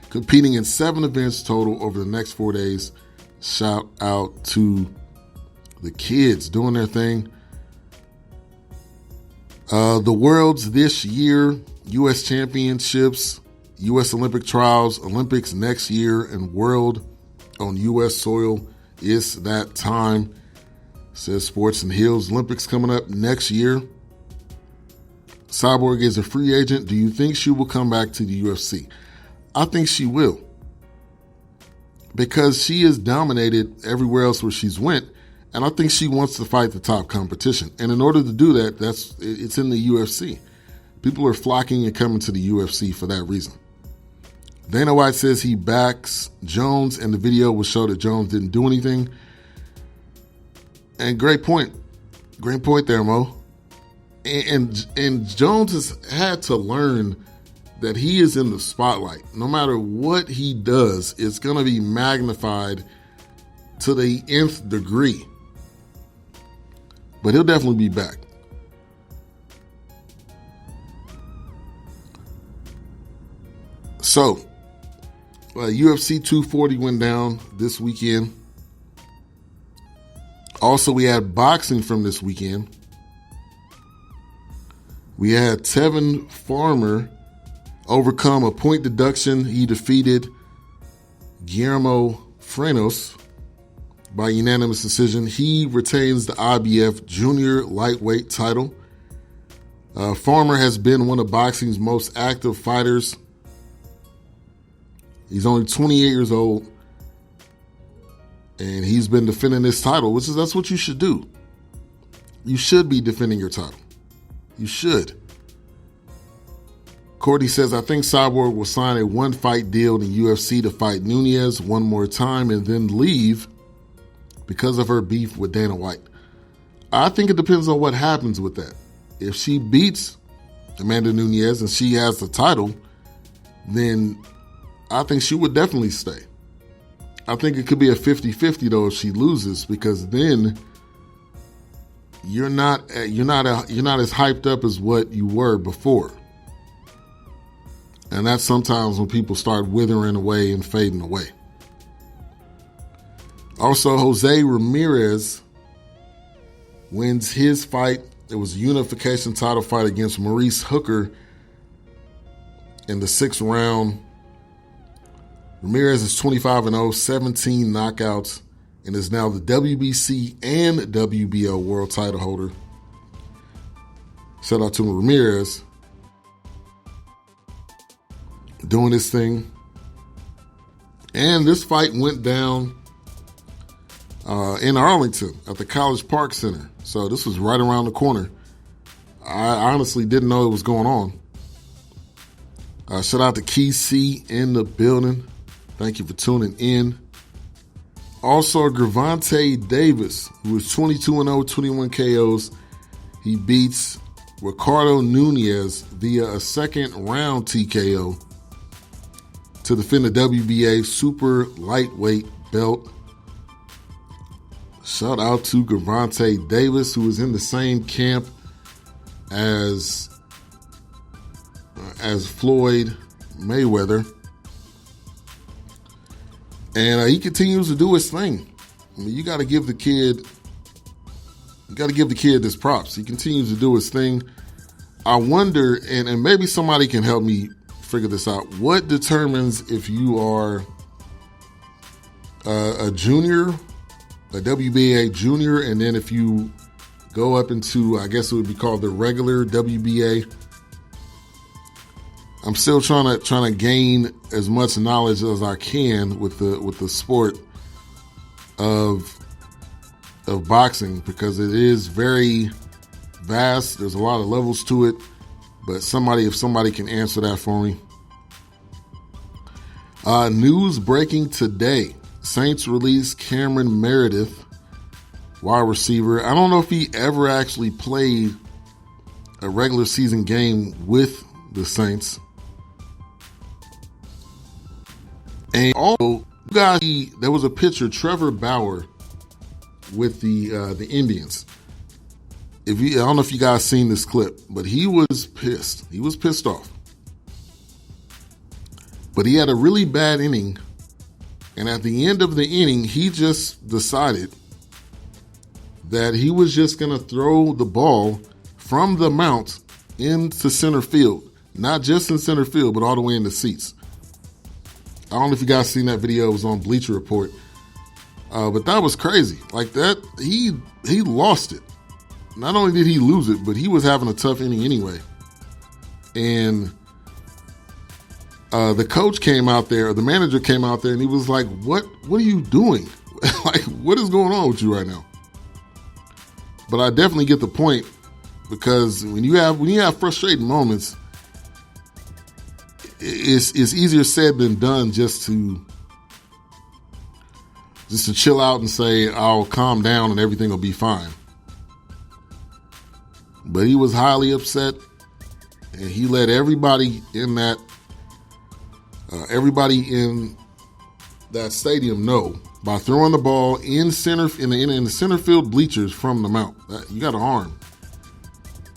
competing in 7 events total over the next 4 days. Shout out to the kids doing their thing. The Worlds this year, U.S. Championships, U.S. Olympic Trials, Olympics next year, and World on U.S. soil. It's that time, says Sports and Hills. Olympics coming up next year. Cyborg is a free agent. Do you think she will come back to the UFC? I think she will, because she has dominated everywhere else where she's went, and I think she wants to fight the top competition. And in order to do that, it's in the UFC. People are flocking and coming to the UFC for that reason. Dana White says he backs Jones, and the video will show that Jones didn't do anything. And great point. Great point there, Mo. And Jones has had to learn that he is in the spotlight. No matter what he does, it's going to be magnified to the nth degree. But he'll definitely be back. So, UFC 240 went down this weekend. Also, we had boxing from this weekend. We had Tevin Farmer overcome a point deduction. He defeated Guillermo Frenos by unanimous decision. He retains the IBF Junior Lightweight title. Farmer has been one of boxing's most active fighters. He's only 28 years old, and he's been defending this title, that's what you should do. You should be defending your title. You should. Courtney says, I think Cyborg will sign a one-fight deal in the UFC to fight Nunes one more time and then leave because of her beef with Dana White. I think it depends on what happens with that. If she beats Amanda Nunes and she has the title, then I think she would definitely stay. I think it could be a 50-50 though if she loses, because then you're not as hyped up as what you were before. And that's sometimes when people start withering away and fading away. Also, Jose Ramirez wins his fight. It was a unification title fight against Maurice Hooker in the 6th round. Ramirez is 25-0, 17 knockouts, and is now the WBC and WBO world title holder. Shout out to Ramirez doing this thing. And this fight went down in Arlington at the College Park Center. So this was right around the corner. I honestly didn't know it was going on. Shout out to Key C in the building. Thank you for tuning in. Also, Gervonta Davis, who is 22-0, 21 KOs. He beats Ricardo Nunes via a second-round TKO to defend the WBA super lightweight belt. Shout out to Gervonta Davis, who is in the same camp as Floyd Mayweather. And he continues to do his thing. I mean, you got to give the kid this props. He continues to do his thing. I wonder, and maybe somebody can help me figure this out. What determines if you are a junior, a WBA junior, and then if you go up into, I guess it would be called the regular WBA? I'm still trying to gain as much knowledge as I can with the sport of boxing, because it is very vast. There's a lot of levels to it, but if somebody can answer that for me. News breaking today: Saints release Cameron Meredith, wide receiver. I don't know if he ever actually played a regular season game with the Saints. And also, guys, there was a picture, Trevor Bauer with the Indians. I don't know if you guys seen this clip, but he was pissed. He was pissed off. But he had a really bad inning. And at the end of the inning, he just decided that he was just going to throw the ball from the mound into center field. Not just in center field, but all the way in the seats. I don't know if you guys seen that video. It was on Bleacher Report. But that was crazy. Like that, he lost it. Not only did he lose it, but he was having a tough inning anyway. And the coach came out there, or the manager came out there, and he was like, what are you doing? Like, what is going on with you right now? But I definitely get the point, because when you have frustrating moments, it's easier said than done just to chill out and say, I'll calm down and everything will be fine. But he was highly upset, and he let everybody in that stadium know by throwing the ball in the center field bleachers from the mound. You got an arm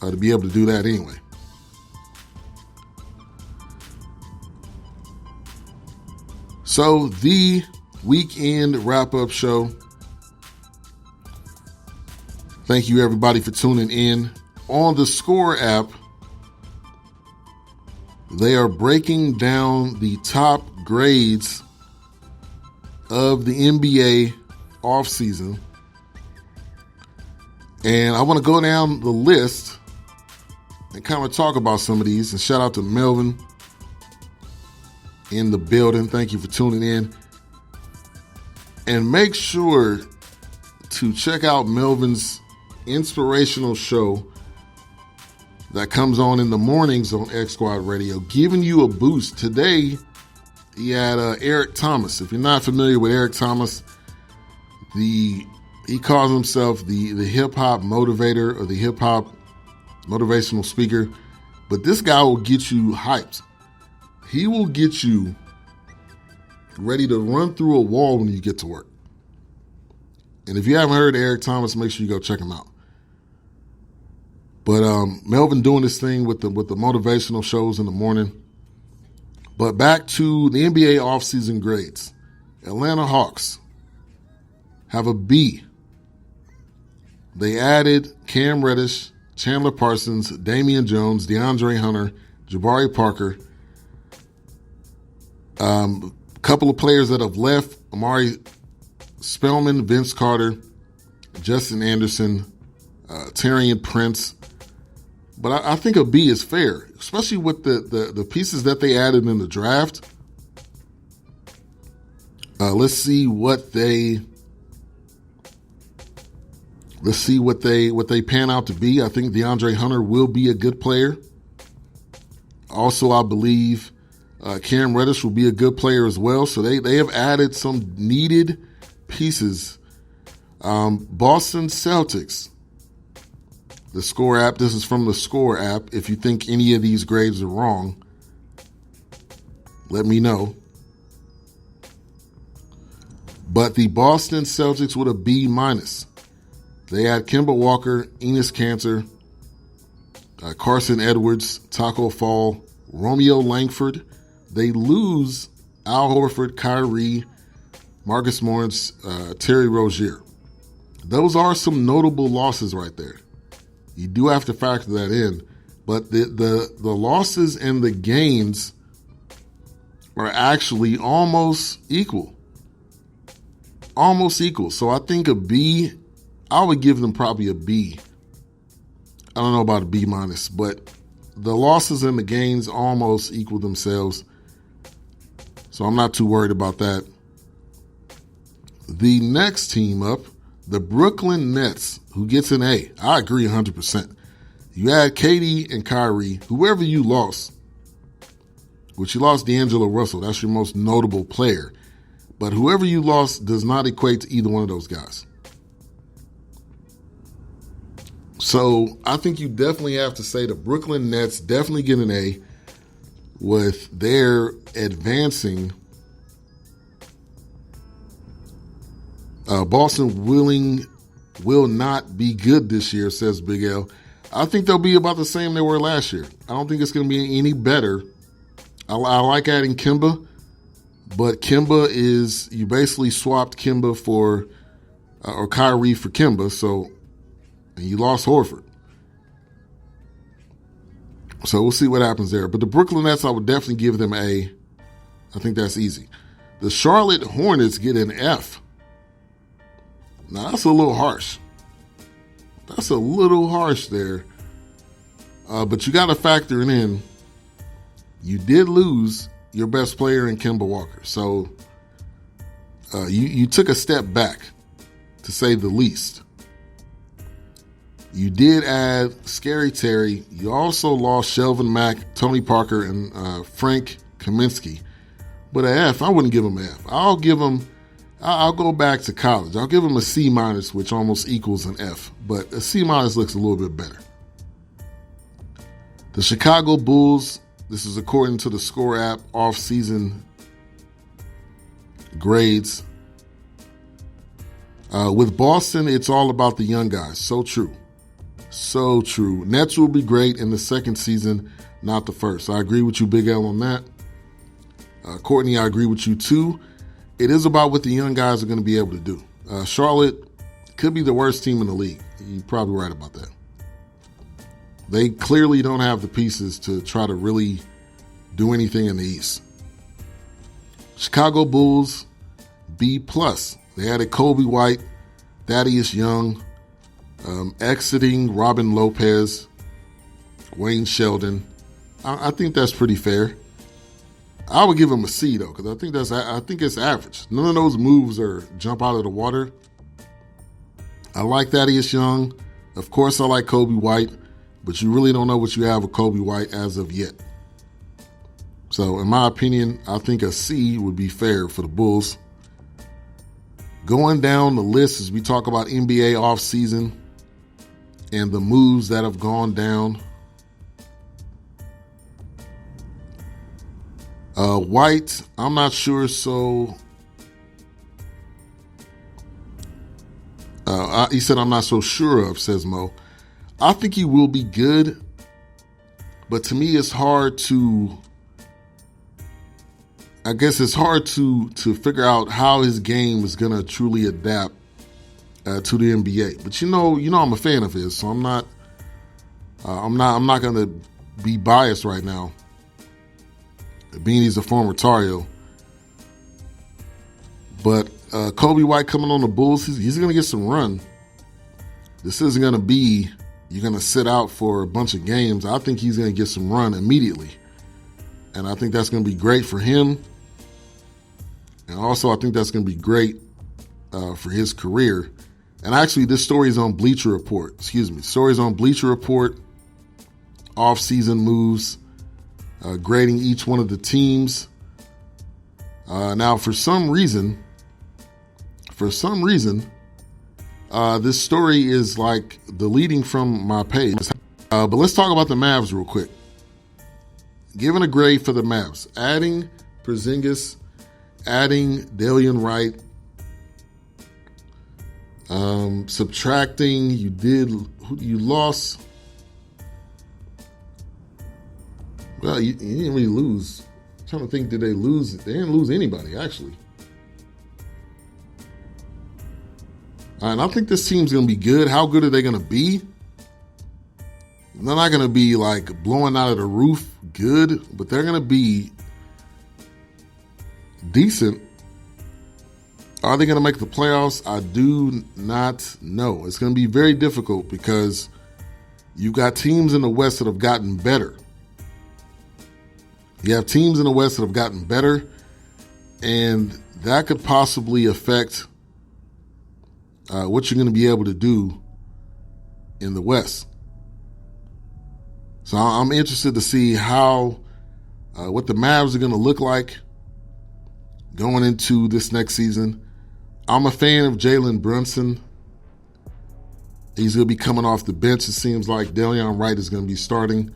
to be able to do that anyway. So the weekend wrap-up show. Thank you everybody for tuning in. On the Score app, they are breaking down the top grades of the NBA offseason. And I want to go down the list and kind of talk about some of these. And shout out to Melvin in the building. Thank you for tuning in. And make sure to check out Melvin's inspirational show that comes on in the mornings on X Squad Radio, giving you a boost. Today, he had Eric Thomas. If you're not familiar with Eric Thomas, he calls himself the hip-hop motivator or the hip-hop motivational speaker. But this guy will get you hyped. He will get you ready to run through a wall when you get to work. And if you haven't heard Eric Thomas, make sure you go check him out. But Melvin doing this thing with the motivational shows in the morning. But back to the NBA offseason grades. Atlanta Hawks have a B. They added Cam Reddish, Chandler Parsons, Damian Jones, DeAndre Hunter, Jabari Parker. A couple of players that have left: Amari Spellman, Vince Carter, Justin Anderson, Taurean Prince. But I think a B is fair, especially with the pieces that they added in the draft. Let's see what they pan out to be. I think DeAndre Hunter will be a good player. Also, I believe Cam Reddish will be a good player as well. So they have added some needed pieces. Boston Celtics. The Score app. This is from the Score app. If you think any of these grades are wrong, let me know. But the Boston Celtics with a B minus. They had Kemba Walker, Enes Kanter, Carson Edwards, Taco Fall, Romeo Langford. They lose Al Horford, Kyrie, Marcus Morris, Terry Rozier. Those are some notable losses right there. You do have to factor that in. But the losses and the gains are actually almost equal. Almost equal. So I think a B, I would give them probably a B. I don't know about a B minus, but the losses and the gains almost equal themselves. So I'm not too worried about that. The next team up, the Brooklyn Nets, who gets an A. I agree 100%. You add KD and Kyrie, whoever you lost, which you lost D'Angelo Russell, that's your most notable player. But whoever you lost does not equate to either one of those guys. So I think you definitely have to say the Brooklyn Nets definitely get an A with their advancing. Boston will not be good this year, says Big L. I think they'll be about the same they were last year. I don't think it's going to be any better. I like adding Kemba. But Kemba you basically swapped Kemba or Kyrie for Kemba, and you lost Horford. So we'll see what happens there. But the Brooklyn Nets, I would definitely give them A. I think that's easy. The Charlotte Hornets get an F. Now, that's a little harsh. That's a little harsh there. But you got to factor it in. You did lose your best player in Kemba Walker. So you took a step back, to say the least. You did add Scary Terry. You also lost Shelvin Mack, Tony Parker, and Frank Kaminsky. But an F, I wouldn't give him an F. I'll go back to college. I'll give him a C-, which almost equals an F. But a C- looks a little bit better. The Chicago Bulls, this is according to the Score app, off-season grades. With Boston, it's all about the young guys. So true. So true. Nets will be great in the second season, not the first. I agree with you, Big L, on that. Courtney, I agree with you too. It is about what the young guys are going to be able to do. Charlotte could be the worst team in the league. You're probably right about that. They clearly don't have the pieces to try to really do anything in the East. Chicago Bulls, B+. They added Kobe White, Thaddeus Young, exiting Robin Lopez, Wayne Sheldon. I think that's pretty fair. I would give him a C though, because I think it's average. None of those moves jump out of the water. I like Thaddeus Young. Of course, I like Kobe White, but you really don't know what you have with Kobe White as of yet. So, in my opinion, I think a C would be fair for the Bulls. Going down the list as we talk about NBA offseason and the moves that have gone down. White, I'm not sure, so he said I'm not so sure of, says Mo. I think he will be good, but to me it's hard to figure out how his game is going to truly adapt to the NBA. But you know I'm a fan of his, so I'm not going to be biased right now, being he's a former Tar Heel. But Kobe White coming on the Bulls, he's going to get some run. This isn't going to be you're going to sit out for a bunch of games. I think he's going to get some run immediately. And I think that's going to be great for him. And also, I think that's going to be great for his career. And actually, this story is on Bleacher Report. Story's on Bleacher Report. Off-season moves, grading each one of the teams. Now, for some reason, this story is like deleting from my page. But let's talk about the Mavs real quick. Giving a grade for the Mavs. Adding Porzingis, adding Dalian Wright, subtracting, you lost. Well, you didn't really lose. I'm trying to think, did they lose? They didn't lose anybody, actually. And I think this team's going to be good. How good are they going to be? They're not going to be like blowing out of the roof good, but they're going to be decent. Are they going to make the playoffs? I do not know. It's going to be very difficult because you've got teams in the West that have gotten better. You have teams in the West that have gotten better, and that could possibly affect what you're going to be able to do in the West. So I'm interested to see what the Mavs are going to look like going into this next season. I'm a fan of Jalen Brunson. He's going to be coming off the bench. It seems like Dalian Wright is going to be starting.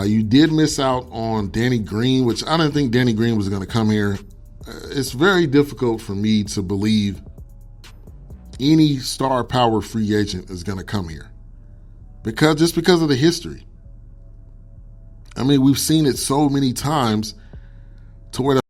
You did miss out on Danny Green, which I didn't think Danny Green was going to come here. It's very difficult for me to believe any star power free agent is going to come here. Because of the history. I mean, we've seen it so many times to where